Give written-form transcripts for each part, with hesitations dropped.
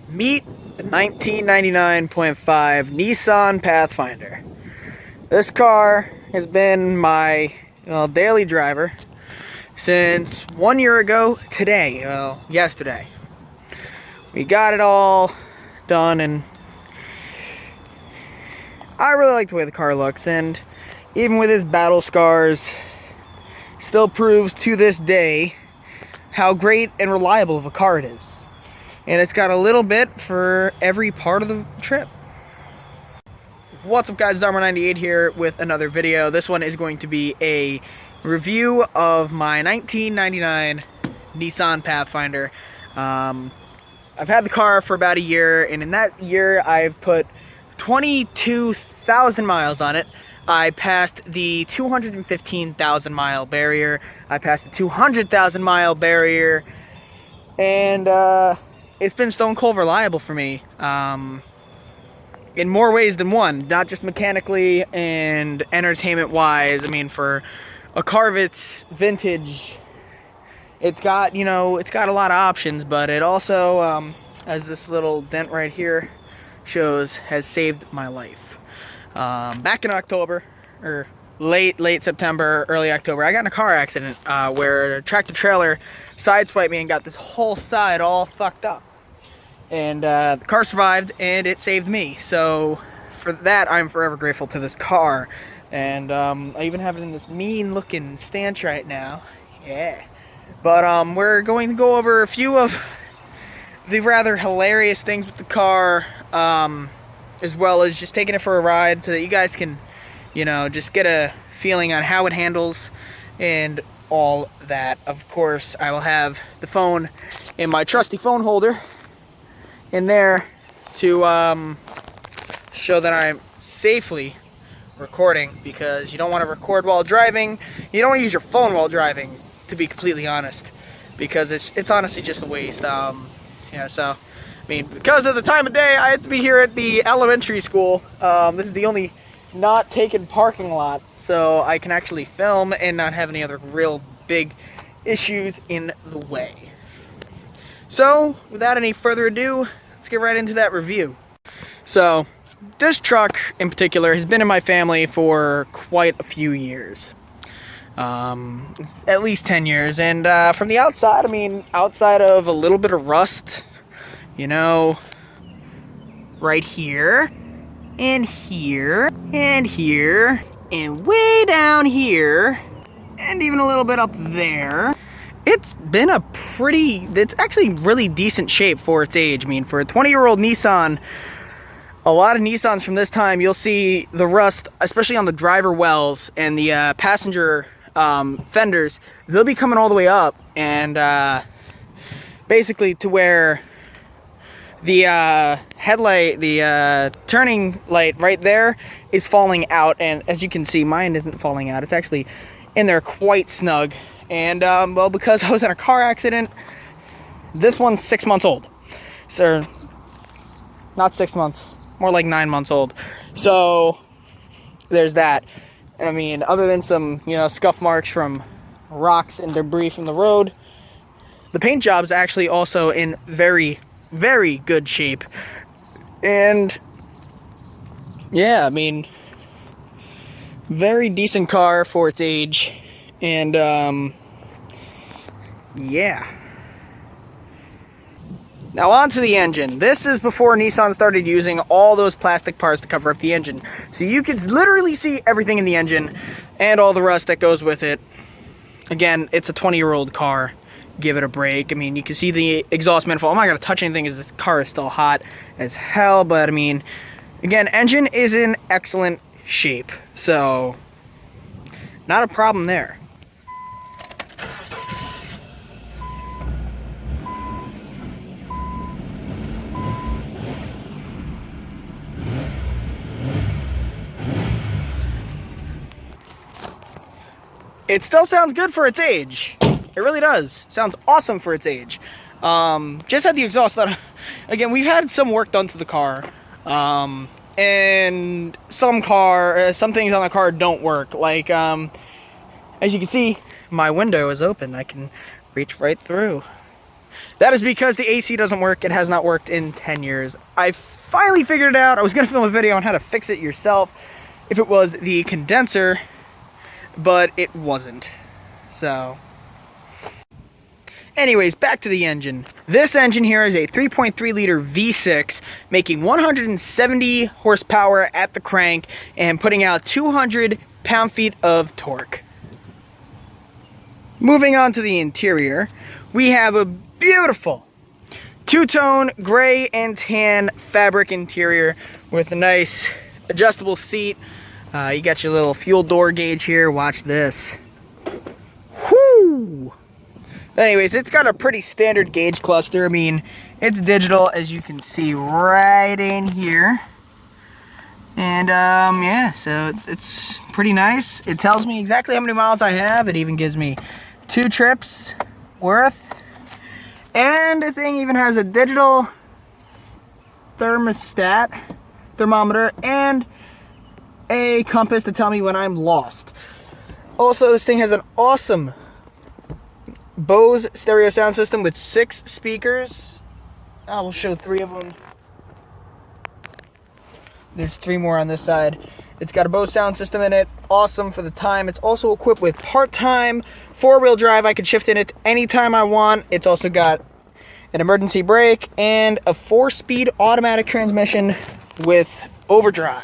Meet the 1999.5 Nissan Pathfinder. This car has been my daily driver since 1 year ago today, yesterday. We got it all done, and I really like the way the car looks, and even with his battle scars, still proves to this day how great and reliable of a car it is. And it's got a little bit for every part of the trip. What's up, guys? It's Armor98 here with another video. This one is going to be a review of my 1999 Nissan Pathfinder. I've had the car for about a year, and in that year I've put 22,000 miles on it. I passed the 215,000 mile barrier. I passed the 200,000 mile barrier, and it's been stone cold reliable for me in more ways than one, not just mechanically and entertainment wise. I mean, for a car of its vintage, it's got a lot of options, but it also, as this little dent right here shows, has saved my life. Back in October, or late September, early October, I got in a car accident where a tractor trailer sideswiped me and got this whole side all fucked up. And the car survived, and it saved me. So for that, I'm forever grateful to this car. And I even have it in this mean looking stance right now. Yeah. But we're going to go over a few of the rather hilarious things with the car, as well as just taking it for a ride so that you guys can, just get a feeling on how it handles and all that. Of course, I will have the phone in my trusty phone holder in there to show that I'm safely recording, because you don't want to record while driving. You don't want to use your phone while driving, to be completely honest, because it's honestly just a waste. So I mean, because of the time of day, I have to be here at the elementary school. This is the only not taken parking lot, so I can actually film and not have any other real big issues in the way. So without any further ado, let's get right into that review. So this truck in particular has been in my family for quite a few years. At least 10 years, and from the outside, I mean, outside of a little bit of rust, right here, and here, and here, and way down here, and even a little bit up there, it's been it's actually really decent shape for its age. I mean, for a 20-year-old Nissan, a lot of Nissans from this time, you'll see the rust, especially on the driver wells and the passenger fenders. They'll be coming all the way up, and basically to where the headlight, the turning light right there is falling out. And as you can see, mine isn't falling out. It's actually in there quite snug. And well, because I was in a car accident, this one's 6 months old. So not 6 months, more like 9 months old. So there's that. I mean, other than some, scuff marks from rocks and debris from the road, the paint job's actually also in very, very good shape. And yeah, I mean, very decent car for its age. And yeah. Now on to the engine. This is before Nissan started using all those plastic parts to cover up the engine. So you could literally see everything in the engine and all the rust that goes with it. Again, it's a 20-year-old car. Give it a break. I mean, you can see the exhaust manifold. I'm not going to touch anything as this car is still hot as hell. But I mean, again, engine is in excellent shape. So not a problem there. It still sounds good for its age. It really does. Sounds awesome for its age. Just had the exhaust that, again, we've had some work done to the car. And some things on the car don't work. Like, as you can see, my window is open. I can reach right through. That is because the AC doesn't work. It has not worked in 10 years. I finally figured it out. I was gonna film a video on how to fix it yourself if it was the condenser, but it wasn't. So, anyways, back to the engine. This engine here is a 3.3 liter V6, making 170 horsepower at the crank and putting out 200 pound-feet of torque. Moving on to the interior, we have a beautiful two-tone gray and tan fabric interior with a nice adjustable seat. You got your little fuel door gauge here. Watch this. Whoo! Anyways, it's got a pretty standard gauge cluster. I mean, it's digital, as you can see right in here. And yeah, so it's pretty nice. It tells me exactly how many miles I have. It even gives me 2 trips worth. And the thing even has a digital thermometer, and a compass to tell me when I'm lost. Also, this thing has an awesome Bose stereo sound system with 6 speakers. I will show 3 of them. There's 3 more on this side. It's got a Bose sound system in it. Awesome for the time. It's also equipped with part-time 4-wheel drive. I can shift in it anytime I want. It's also got an emergency brake and a 4-speed automatic transmission with overdrive.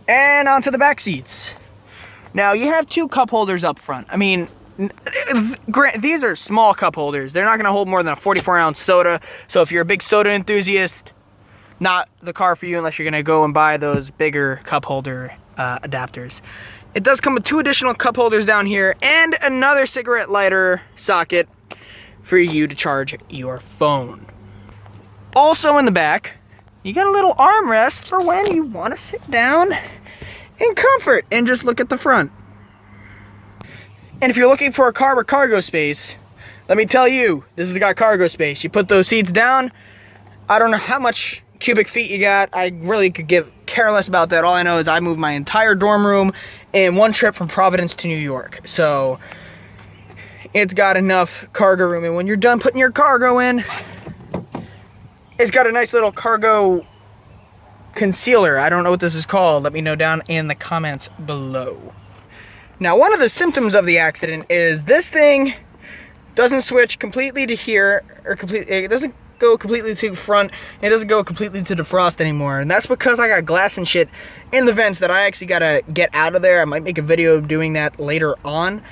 And onto the back seats. Now, you have 2 cup holders up front. I mean, these are small cup holders. They're not going to hold more than a 44-ounce soda. So if you're a big soda enthusiast, not the car for you unless you're going to go and buy those bigger cup holder adapters. It does come with 2 additional cup holders down here and another cigarette lighter socket for you to charge your phone. Also in the back, you got a little armrest for when you want to sit down in comfort and just look at the front. And if you're looking for a car with cargo space, let me tell you, this has got cargo space. You put those seats down, I don't know how much cubic feet you got. I really could give care less about that. All I know is I moved my entire dorm room in 1 trip from Providence to New York. So it's got enough cargo room. And when you're done putting your cargo in, it's got a nice little cargo concealer. I don't know what this is called. Let me know down in the comments below. Now, one of the symptoms of the accident is this thing doesn't switch completely to here, or it doesn't go completely to the front, and it doesn't go completely to defrost anymore. And that's because I got glass and shit in the vents that I actually gotta get out of there. I might make a video of doing that later on.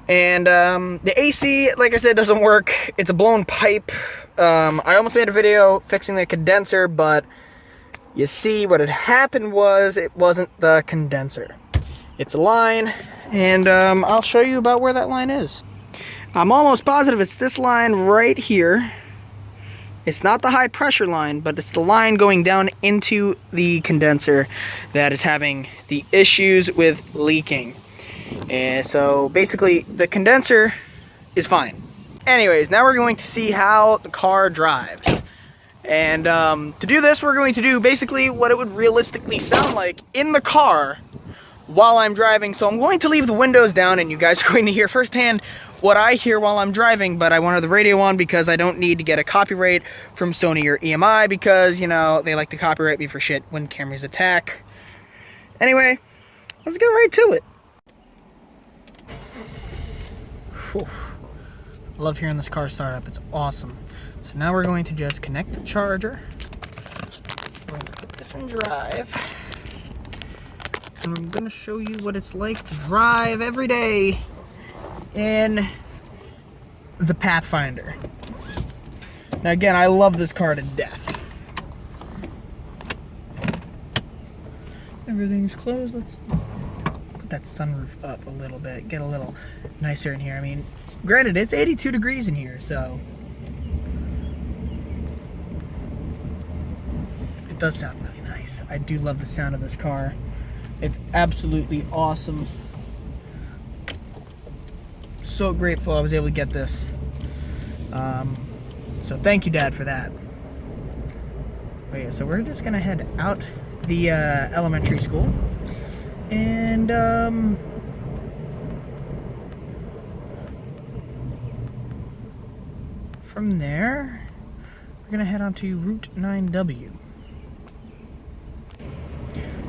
And the AC, like I said, doesn't work. It's a blown pipe. I almost made a video fixing the condenser, but you see what had happened was it wasn't the condenser. It's a line, and I'll show you about where that line is. I'm almost positive it's this line right here. It's not the high pressure line, but it's the line going down into the condenser that is having the issues with leaking. And so basically the condenser is fine. Anyways, now we're going to see how the car drives. And to do this, we're going to do basically what it would realistically sound like in the car while I'm driving. So I'm going to leave the windows down, and you guys are going to hear firsthand what I hear while I'm driving, but I wanted the radio on because I don't need to get a copyright from Sony or EMI because, you know, they like to copyright me for shit when cameras attack. Anyway, let's get right to it. Whew. I love hearing this car start up. It's awesome. So now we're going to just connect the charger. We're going to put this in drive. And I'm going to show you what it's like to drive every day in the Pathfinder. Now again, I love this car to death. Everything's closed. Let's put that sunroof up a little bit, get a little nicer in here. I mean, granted, it's 82 degrees in here, so it does sound really nice. I do love the sound of this car. It's absolutely awesome. So grateful I was able to get this. So thank you, Dad, for that. But yeah, so we're just gonna head out the elementary school, and from there, we're gonna head on to Route 9W.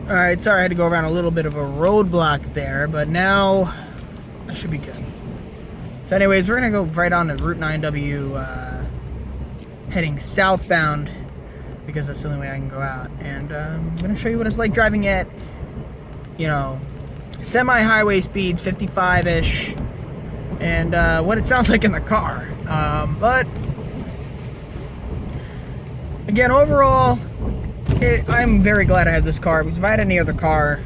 Alright, sorry I had to go around a little bit of a roadblock there, but now I should be good. So anyways, we're gonna go right on to Route 9W, heading southbound, because that's the only way I can go out. And I'm gonna show you what it's like driving at, you know, semi-highway speeds, 55-ish, and what it sounds like in the car. But again, overall, I'm very glad I have this car, because if I had any other car,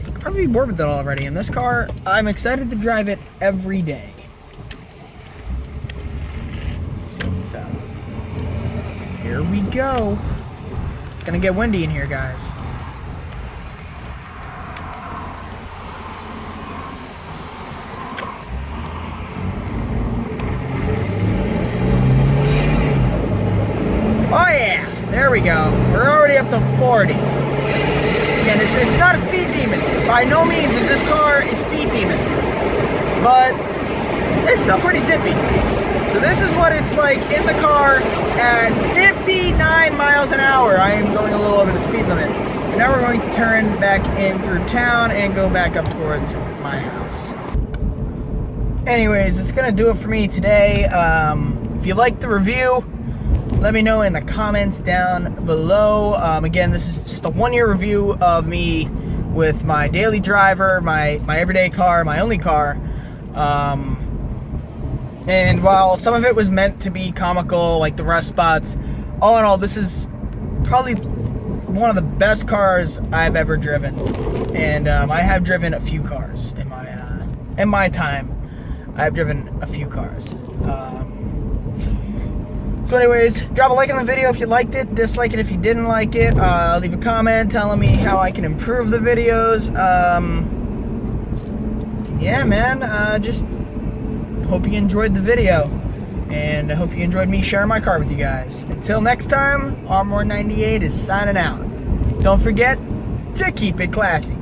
I'd probably be bored with it already. And this car, I'm excited to drive it every day. So, here we go. It's gonna get windy in here, guys. Oh yeah, there we go. We're already up to 40. Again, it's not a speed demon. By no means is this car a speed demon, but it's still pretty zippy. So this is what it's like in the car at 59 miles an hour. I am going a little over the speed limit. And now we're going to turn back in through town and go back up towards my house. Anyways, it's gonna do it for me today. If you liked the review, let me know in the comments down below. Again, this is just a one-year review of me with my daily driver, my everyday car, my only car. And while some of it was meant to be comical, like the rust spots, all in all, this is probably one of the best cars I've ever driven. And I have driven a few cars in my time. I've driven a few cars. So anyways, drop a like on the video if you liked it, dislike it if you didn't like it, leave a comment telling me how I can improve the videos. Yeah, man, just hope you enjoyed the video, and I hope you enjoyed me sharing my car with you guys. Until next time, Armor98 is signing out. Don't forget to keep it classy.